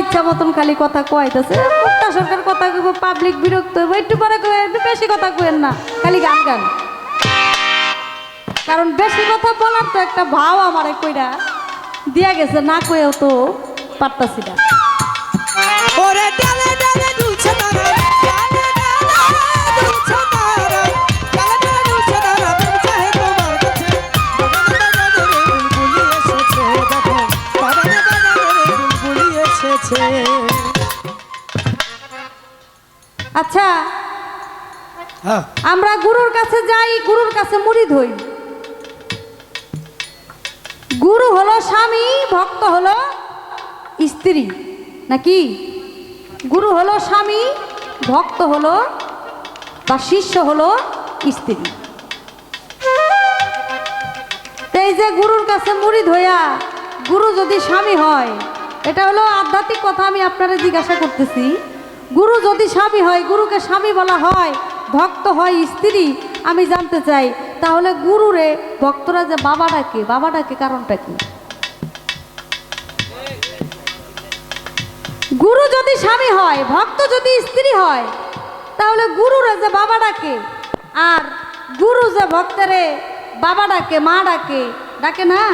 ইচ্ছা মতন খালি কথা কইতেছে। মুক্তা সরকার কথা কইব, পাবলিক বিরক্ত হইব, একটু পরে কই বেশি কথা কইেন না, খালি গান গান। কারণ বেশি কথা বলার তো একটা ভাও আমারে কইরা দিয়া গেছে, না কইও তো পারতাছি না। ওরে ডালে ডালে দুলছে তারা, ডালে ডালে দুলছে তারা, ডালে ডালে দুলছে তারা, প্রেম চাহে তোমার কাছে। বাগানে বাগানে বুলবুলি এসেছে, দেখো বাগানে বাগানে বুলবুলি এসেছে। আচ্ছা, হ্যাঁ, আমরা গুরুর কাছে যাই, গুরুর কাছে মুরিদ হই। গুরু হলো স্বামী, ভক্ত হলো স্ত্রী, নাকি? গুরু হলো স্বামী, ভক্ত হলো বা শিষ্য হলো স্ত্রী। এই যে গুরুর কাছে মুরিদ হইয়া গুরু যদি স্বামী হয়, এটা হলো আধ্যাত্মিক কথা, আমি আপনারা জিজ্ঞাসা করতেছি। গুরু যদি স্বামী হয়, গুরুকে স্বামী বলা হয়, ভক্ত হয় স্ত্রী, আমি জানতে চাই তাহলে গুরুরে ভক্তরা যে বাবা ডাকে, বাবা ডাকে কারণটা কি? গুরু যদি স্বামী হয়, ভক্ত যদি স্ত্রী হয়, তাহলে গুরুরে যে বাবা ডাকে, আর গুরু যে ভক্তরে বাবা ডাকে, মা ডাকে, ডাকে না?